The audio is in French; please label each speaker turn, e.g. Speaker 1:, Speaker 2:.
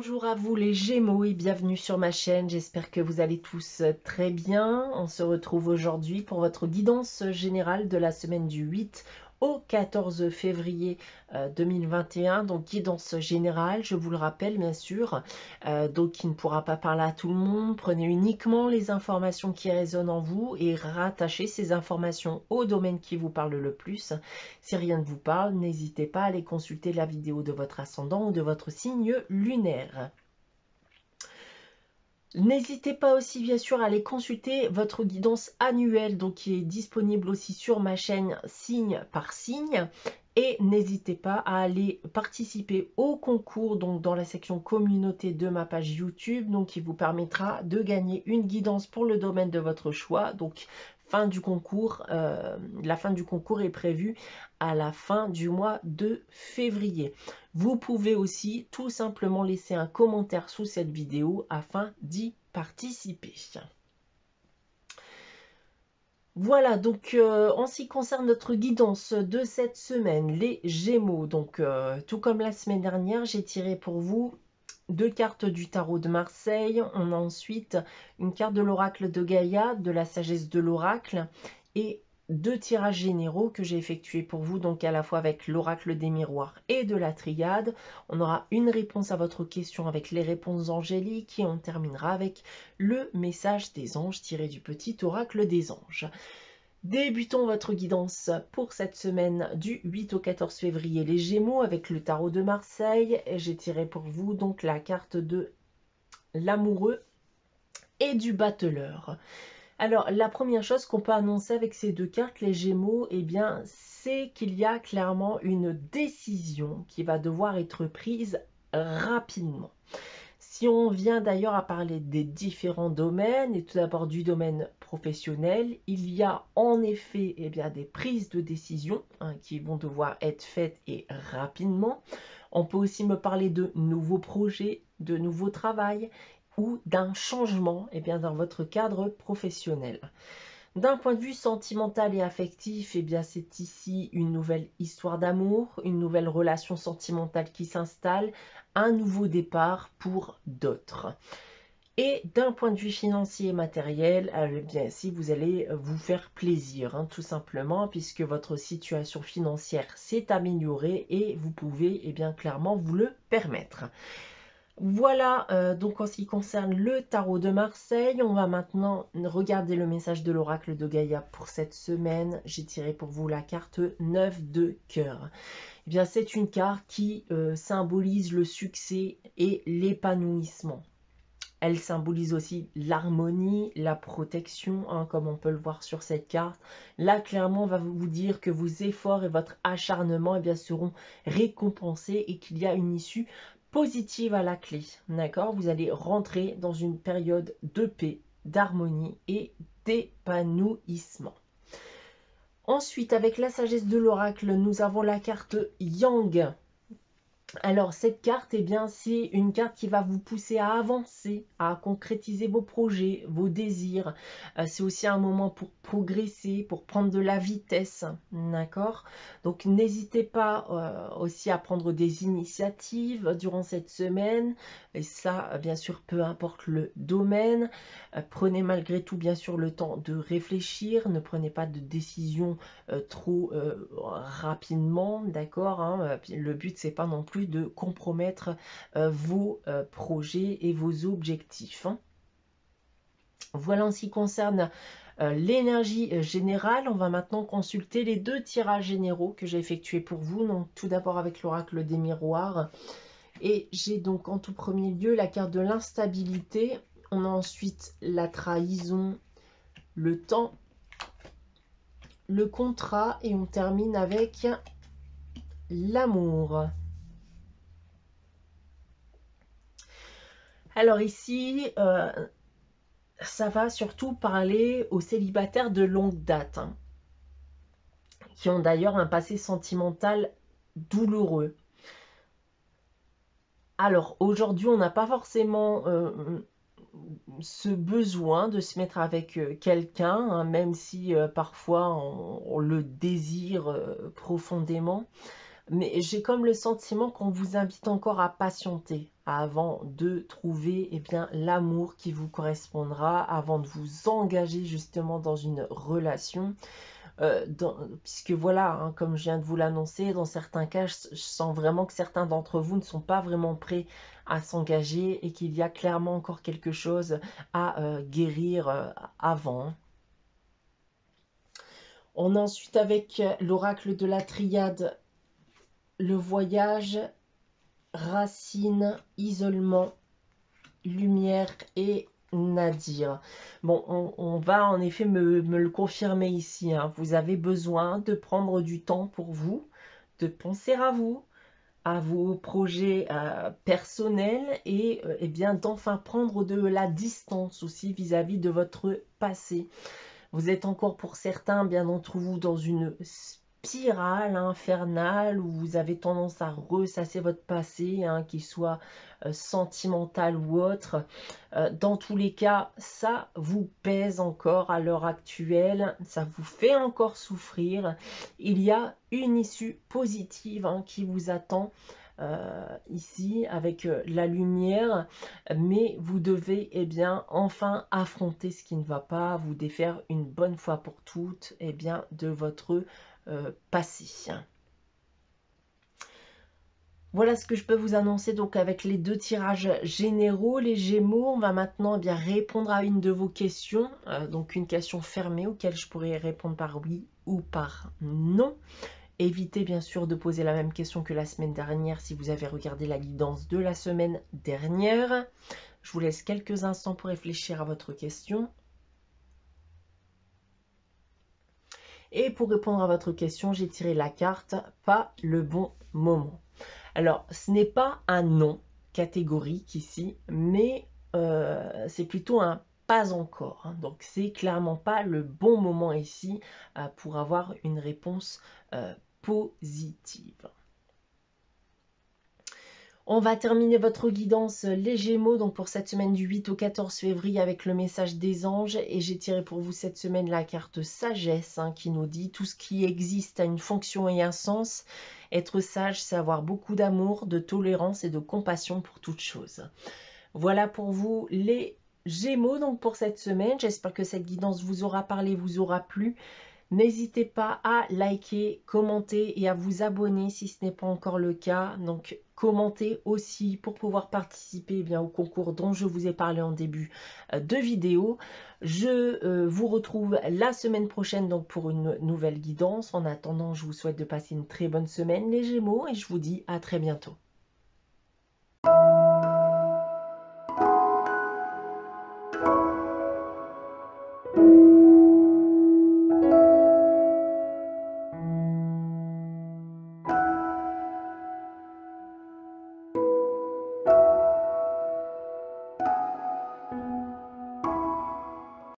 Speaker 1: Bonjour à vous les Gémeaux et bienvenue sur ma chaîne, j'espère que vous allez tous très bien. On se retrouve aujourd'hui pour votre guidance générale de la semaine du 8 au 14 février 2021. Donc guidance générale, je vous le rappelle bien sûr, donc il ne pourra pas parler à tout le monde. Prenez uniquement les informations qui résonnent en vous et rattachez ces informations au domaine qui vous parle le plus. Si rien ne vous parle, n'hésitez pas à aller consulter la vidéo de votre ascendant ou de votre signe lunaire. N'hésitez pas aussi bien sûr à aller consulter votre guidance annuelle, donc qui est disponible aussi sur ma chaîne signe par signe. Et n'hésitez pas à aller participer au concours donc dans la section communauté de ma page YouTube, donc qui vous permettra de gagner une guidance pour le domaine de votre choix. Donc fin du concours, la fin du concours est prévue à la fin du mois de février. Vous pouvez aussi tout simplement laisser un commentaire sous cette vidéo afin d'y participer. Voilà, donc en ce qui concerne notre guidance de cette semaine, les Gémeaux, donc tout comme la semaine dernière, j'ai tiré pour vous 2 cartes du tarot de Marseille. On a ensuite une carte de l'oracle de Gaïa, de la sagesse de l'oracle, et 2 tirages généraux que j'ai effectués pour vous, donc à la fois avec l'oracle des miroirs et de la triade. On aura une réponse à votre question avec les réponses angéliques et on terminera avec le message des anges tiré du petit oracle des anges. Débutons votre guidance pour cette semaine du 8 au 14 février les Gémeaux avec le tarot de Marseille. J'ai tiré pour vous donc la carte de l'amoureux et du battleur. Alors la première chose qu'on peut annoncer avec ces 2 cartes les Gémeaux, eh bien c'est qu'il y a clairement une décision qui va devoir être prise rapidement. Si on vient d'ailleurs à parler des différents domaines, et tout d'abord du domaine professionnel, il y a en effet des prises de décision qui vont devoir être faites et rapidement. On peut aussi me parler de nouveaux projets, de nouveaux travail ou d'un changement dans votre cadre professionnel. D'un point de vue sentimental et affectif, c'est ici une nouvelle histoire d'amour, une nouvelle relation sentimentale qui s'installe, un nouveau départ pour d'autres. Et d'un point de vue financier et matériel, si vous allez vous faire plaisir, tout simplement, puisque votre situation financière s'est améliorée et vous pouvez clairement vous le permettre. Voilà, donc en ce qui concerne le tarot de Marseille, on va maintenant regarder le message de l'oracle de Gaïa pour cette semaine. J'ai tiré pour vous la carte 9 de cœur. C'est une carte qui symbolise le succès et l'épanouissement. Elle symbolise aussi l'harmonie, la protection, comme on peut le voir sur cette carte. Là, clairement, on va vous dire que vos efforts et votre acharnement seront récompensés et qu'il y a une issue positive à la clé. D'accord? Vous allez rentrer dans une période de paix, d'harmonie et d'épanouissement. Ensuite, avec la sagesse de l'oracle, nous avons la carte Yang. Alors cette carte, c'est une carte qui va vous pousser à avancer, à concrétiser vos projets, vos désirs. C'est aussi un moment pour progresser, pour prendre de la vitesse, d'accord? Donc n'hésitez pas aussi à prendre des initiatives durant cette semaine. Et ça, bien sûr, peu importe le domaine. Prenez malgré tout, bien sûr, le temps de réfléchir. Ne prenez pas de décision trop rapidement, d'accord? Le but, c'est pas non plus de compromettre vos projets et vos objectifs. Voilà en ce qui concerne l'énergie générale. On va maintenant consulter les 2 tirages généraux que j'ai effectués pour vous. Donc tout d'abord avec l'oracle des miroirs. Et j'ai donc en tout premier lieu la carte de l'instabilité. On a ensuite la trahison, le temps, le contrat et on termine avec l'amour. Alors ici, ça va surtout parler aux célibataires de longue date, qui ont d'ailleurs un passé sentimental douloureux. Alors aujourd'hui, on n'a pas forcément ce besoin de se mettre avec quelqu'un, même si parfois on le désire profondément. Mais j'ai comme le sentiment qu'on vous invite encore à patienter avant de trouver eh bien, l'amour qui vous correspondra, avant de vous engager justement dans une relation. Puisque voilà, hein, comme je viens de vous l'annoncer, dans certains cas, je sens vraiment que certains d'entre vous ne sont pas vraiment prêts à s'engager et qu'il y a clairement encore quelque chose à guérir avant. On a ensuite avec l'oracle de la triade, le voyage, racine, isolement, lumière et Nadir. Bon, on va en effet me le confirmer ici, hein. Vous avez besoin de prendre du temps pour vous, de penser à vos projets personnels et eh bien d'enfin prendre de la distance aussi vis-à-vis de votre passé. Vous êtes encore pour certains, bien d'entre vous, dans une spirale infernale où vous avez tendance à ressasser votre passé, hein, qu'il soit sentimental ou autre. Dans tous les cas, ça vous pèse encore à l'heure actuelle, ça vous fait encore souffrir. Il y a une issue positive, hein, qui vous attend. Ici avec la lumière, mais vous devez eh bien enfin affronter ce qui ne va pas, vous défaire une bonne fois pour toutes eh bien de votre passé. Voilà ce que je peux vous annoncer donc avec les deux tirages généraux. Les Gémeaux, on va maintenant eh bien répondre à une de vos questions, donc une question fermée auquel je pourrais répondre par oui ou par non. Évitez bien sûr de poser la même question que la semaine dernière si vous avez regardé la guidance de la semaine dernière. Je vous laisse quelques instants pour réfléchir à votre question. Et pour répondre à votre question, j'ai tiré la carte « Pas le bon moment ». Alors, ce n'est pas un non catégorique ici, mais c'est plutôt un pas encore, hein. Donc, c'est clairement pas le bon moment ici pour avoir une réponse positive. On va terminer votre guidance les Gémeaux, donc pour cette semaine du 8 au 14 février avec le message des anges. Et j'ai tiré pour vous cette semaine la carte sagesse, hein, qui nous dit tout ce qui existe a une fonction et un sens. Être sage, c'est avoir beaucoup d'amour, de tolérance et de compassion pour toute chose. Voilà pour vous les Gémeaux donc pour cette semaine. J'espère que cette guidance vous aura parlé, vous aura plu. N'hésitez pas à liker, commenter et à vous abonner si ce n'est pas encore le cas. Donc commentez aussi pour pouvoir participer eh bien, au concours dont je vous ai parlé en début de vidéo. Je vous retrouve la semaine prochaine donc pour une nouvelle guidance. En attendant, je vous souhaite de passer une très bonne semaine les Gémeaux et je vous dis à très bientôt.